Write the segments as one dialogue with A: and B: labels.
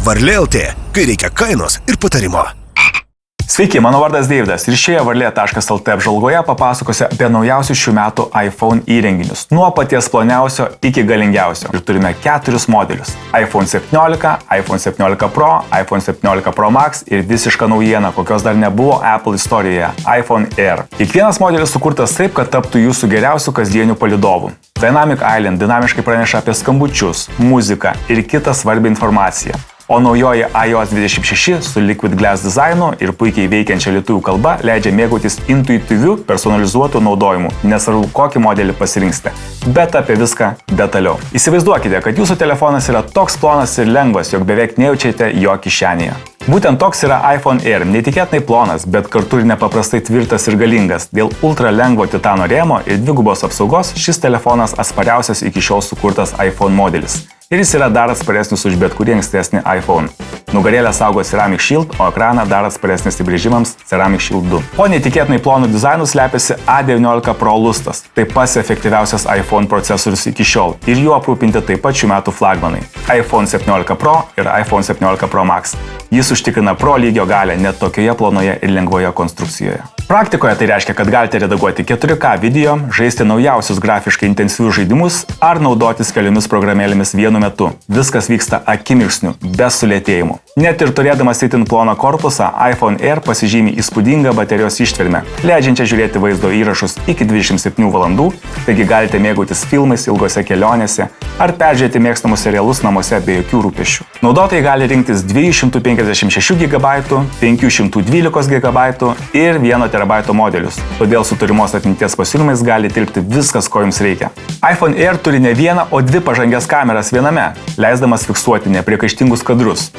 A: Varlė LT, kai reikia kainos ir patarimo.
B: Sveiki, mano vardas Deividas ir šioje varlė.lt apžvalgoje papasakosiu apie naujausius šių metų iPhone įrenginius, nuo paties ploniausio iki galingiausio. Ir turime 4 modelius – iPhone 17, iPhone 17 Pro, iPhone 17 Pro Max ir visiška naujiena, kokios dar nebuvo Apple istorijoje – iPhone Air. Kiekvienas modelis sukurtas taip, kad taptų jūsų geriausių kasdienių palydovų. Dynamic Island dinamiškai praneša apie skambučius, muziką ir kitą svarbią informaciją. O naujoji iOS 26 su Liquid Glass dizainu ir puikiai veikiančia lietuvių kalba leidžia mėgautis intuityviu personalizuotu naudojimu, nesvarbu kokį modelį pasirinksite. Bet apie viską detaliau. Įsivaizduokite, kad jūsų telefonas yra toks plonas ir lengvas, jog beveik nejaučiate jo kišenėje. Būtent toks yra iPhone Air, neįtikėtinai plonas, bet kartu ir nepaprastai tvirtas ir galingas. Dėl ultra lengvo titano rėmo ir dvigubos apsaugos šis telefonas atspariausias iki šiol sukurtas iPhone modelis. Ir jis yra dar atsparesnis už bet kurį ankstesnį iPhone. Nugarėlę saugo Ceramic Shield, o ekraną dar atsparesnis įbrėžimams Ceramic Shield 2. Po neįtikėtinai plonų dizainų slepiasi A19 Pro lustas, taip pats efektyviausias iPhone procesorius iki šiol, ir juo aprūpinti taip pat šių metų flagmanai – iPhone 17 Pro ir iPhone 17 Pro Max. Jis užtikrina Pro lygio galią net tokioje plonoje ir lengvoje konstrukcijoje. Praktikoje tai reiškia, kad galite redaguoti 4K video, žaisti naujausius grafiškai intensyvius žaidimus ar naudotis keliomis programėlėmis vienu metu. Viskas vyksta akimirksniu, be sulėtėjimų. Net ir turėdamas itin ploną korpusą, iPhone Air pasižymi įspūdingą baterijos ištvermę, leidžiančią žiūrėti vaizdo įrašus iki 27 valandų, taigi galite mėgautis filmais ilgose kelionėse ar peržiūrėti mėgstamus serialus namuose be jokių rūpesčių. Naudotojai gali rinktis 256 GB, 512 GB ir 1 TB modelius, todėl su turimos atminties pasiūlymais gali tilpti viskas, ko jums reikia. iPhone Air turi ne vieną, o 2 pažangias kameras viename, leisdamas fiksuoti nepriekaištingus kadrus.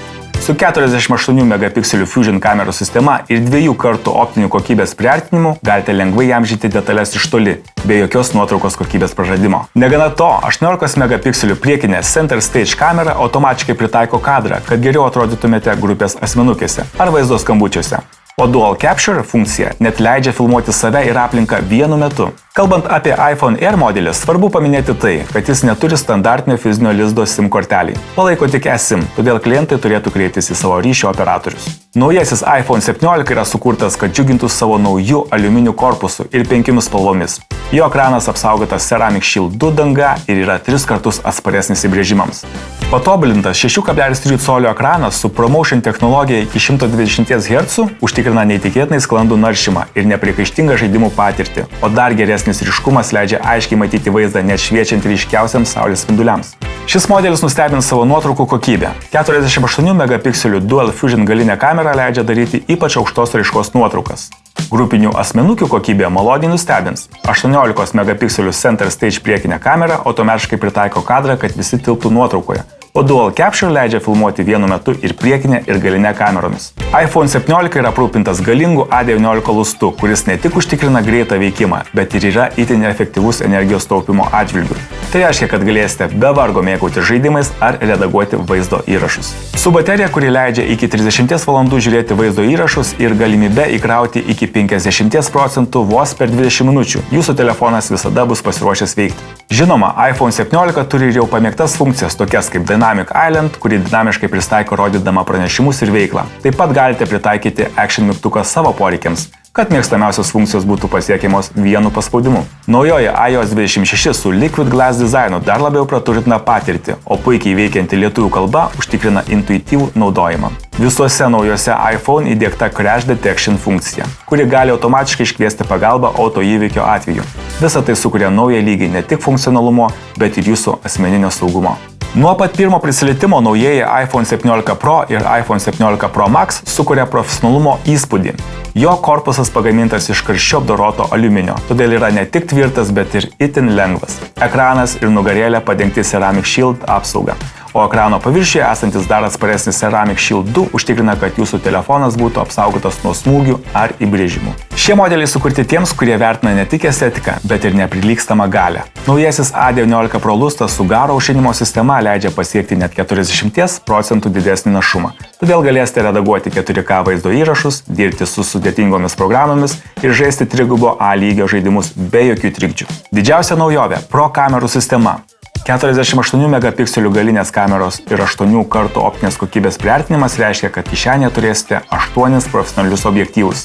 B: Su 48 megapikselių Fusion kamerų sistema ir 2 kartų optinių kokybės priartinimu galite lengvai įamžinti detalės iš toli, be jokios nuotraukos kokybės praradimo. Negana to, 18 megapikselių priekinė Center Stage kamera automatiškai pritaiko kadrą, kad geriau atrodytumėte grupės asmenukėse ar vaizdo skambučiuose. O Dual Capture funkcija net leidžia filmuoti save ir aplinką vienu metu. Kalbant apie iPhone Air modelį, svarbu paminėti tai, kad jis neturi standartinio fizinio lizdo SIM kortelį. Palaiko tik eSIM, todėl klientai turėtų kreiptis į savo ryšio operatorius. Naujasis iPhone 17 yra sukurtas, kad džiugintų savo naujų aliuminių korpusų ir 5 spalvomis. Jo ekranas apsaugotas Ceramic Shield 2 danga ir yra 3 kartus atsparesnis įbrėžimams. Patobulintas 6,3 colio ekranas su ProMotion technologija iki 120 Hz užtikrina neįtikėtinai sklandų naršymą ir nepriekaištingą žaidimų patirtį, o dar geresnis ryškumas leidžia aiškiai matyti vaizdą net šviečiant ryškiausiams saulės spinduliams. Šis modelis nustebins savo nuotraukų kokybę. 48 megapikselių Dual Fusion galinė kamera leidžia daryti ypač aukštos raiškos nuotraukas. Grupinių asmenukių kokybė maloniai nustebins. 18 megapikselių Center Stage priekinė kamera automatiškai pritaiko kadrą, kad visi tilptų nuotraukoje, o Dual Capture leidžia filmuoti vienu metu ir priekinę ir galinę kameromis. iPhone 17 yra aprūpintas galingu A19 lustu, kuris ne tik užtikrina greitą veikimą, bet ir yra itin efektyvus energijos taupimo atžvilgiu. Tai reiškia, kad galėsite be vargo mėgauti žaidimais ar redaguoti vaizdo įrašus. Su baterija, kuri leidžia iki 30 valandų žiūrėti vaizdo įrašus ir galimybę įkrauti iki 50% vos per 20 minučių, jūsų telefonas visada bus pasiruošęs veikti. Žinoma, iPhone 17 turi ir jau pamėgtas funkcijas, tokias kaip Dynamic Island, kuri dinamiškai pristaiko rodydama pranešimus ir veiklą. Taip pat galite pritaikyti Action mygtuką savo poreikiams, kad mėgstamiausios funkcijos būtų pasiekiamos vienu paspaudimu. Naujoji iOS 26 su Liquid Glass dizainu dar labiau praturtina patirtį, o puikiai veikianti lietuvių kalba užtikrina intuityvų naudojimą. Visuose naujose iPhone įdiegta Crash Detection funkcija, kuri gali automatiškai iškviesti pagalbą autoįvykio atveju. Visą tai sukuria naują lygį ne tik funkcionalumo, bet ir jūsų asmeninio saugumo. Nuo pat pirmo prisilietimo naujieji iPhone 17 Pro ir iPhone 17 Pro Max sukuria profesionalumo įspūdį. Jo korpusas pagamintas iš karščiu apdoroto aliuminio, todėl yra ne tik tvirtas, bet ir itin lengvas. Ekranas ir nugarėlė padengti Ceramic Shield apsaugą, o ekrano paviršiuje esantis dar atsparesnis Ceramic Shield 2 užtikrina, kad jūsų telefonas būtų apsaugotas nuo smūgių ar įbrėžimų. Šie modeliai sukurti tiems, kurie vertina ne tik estetiką, bet ir neprilygstamą galią. Naujasis A19 Pro lustas su garo aušinimo sistema leidžia pasiekti net 40% didesnį našumą. Todėl galėsite redaguoti 4K vaizdo įrašus, dirbti su sudėtingomis programomis ir žaisti 3 A lygio žaidimus be jokių trikdžių. Didžiausia naujovė – Pro kamerų sistema. 48 megapikselių galinės kameros ir 8 kartų optinės kokybės priartinimas reiškia, kad kišenėje turėsite 8 profesionalius objektyvus.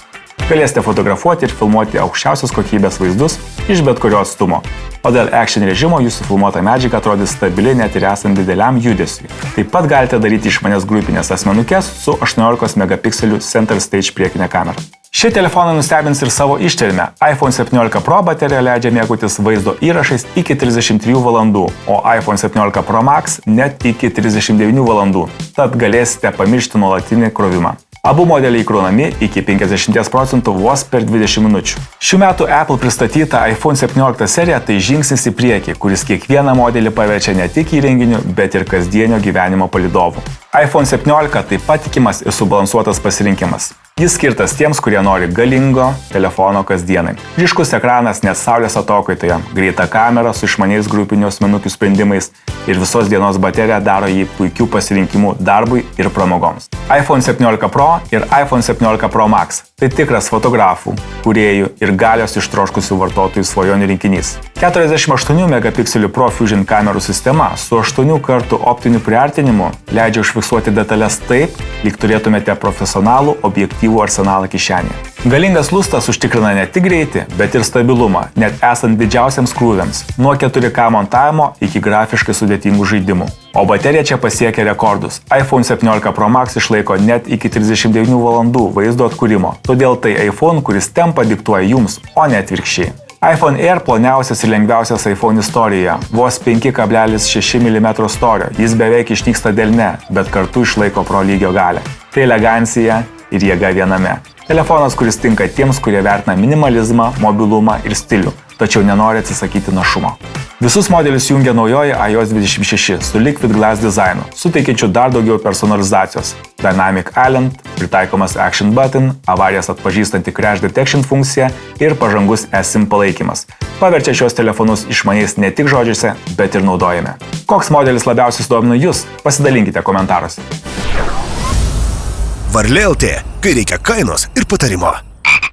B: Galėsite fotografuoti ir filmuoti aukščiausios kokybės vaizdus iš bet kurio atstumo. O dėl action režimo jūsų filmuota medžiaga atrodys stabili net ir esant dideliam judesiui. Taip pat galite daryti išmanias grupinės asmenukės su 18 megapikselių Center Stage priekinė kamera. Šie telefonai nustebins ir savo ištverme. iPhone 17 Pro baterija leidžia mėgautis vaizdo įrašais iki 33 valandų, o iPhone 17 Pro Max net iki 39 valandų, tad galėsite pamiršti nuolatinį krovimą. Abu modeliai įkraunami iki 50% vos per 20 minučių. Šių metų Apple pristatyta iPhone 17 serija tai žingsnis į priekį, kuris kiekvieną modelį paverčia ne tik įrenginiu, bet ir kasdienio gyvenimo palydovu. iPhone 17 taip pat tikimas ir subalansuotas pasirinkimas. Jis skirtas tiems, kurie nori galingo telefono kasdienai. Ryškus ekranas net saulės atokaitoje, greita kamera su išmaniais grupinių asmenukių sprendimais ir visos dienos baterija daro jį puikių pasirinkimų darbui ir pramogoms. iPhone 17 Pro ir iPhone 17 Pro Max – tai tikras fotografų, kūrėjų ir galios ištroškusių vartotojų svajonių rinkinys. 48 megapikselių Pro Fusion kamerų sistema su 8 kartų optiniu priartinimu leidžia užfiksuoti detalės taip, lyg turėtumėte profesionalų objektyvų arsenalą kišenėje. Galingas lustas užtikrina ne tik greitį, bet ir stabilumą, net esant didžiausiams krūviams, nuo 4K montavimo iki grafiškai sudėtingų žaidimų. O baterija čia pasiekia rekordus. iPhone 17 Pro Max išlaiko net iki 39 valandų vaizdo atkūrimo, todėl tai iPhone, kuris tempą diktuoja jums, o ne atvirkščiai. iPhone Air ploniausias ir lengviausias iPhone istorijoje, vos 5,6 mm storio, jis beveik išnyksta delne, bet kartu išlaiko pro lygio galią. Tai elegancija ir jėga viename. Telefonas, kuris tinka tiems, kurie vertina minimalizmą, mobilumą ir stilių, tačiau nenori atsisakyti našumo. Visus modelius jungia naujoji iOS 26 su Liquid Glass dizainu, suteikiančiu dar daugiau personalizacijos. Dynamic Island, pritaikomas Action Button, avarijas atpažįstanti Crash Detection funkcija ir pažangus eSIM palaikymas. Paverčia šios telefonus išmaniais ne tik žodžiuose, bet ir naudojime. Koks modelis labiausiai sudomino jūs? Pasidalinkite komentaruose.
A: Varlė.lt, kai reikia kainos ir patarimo.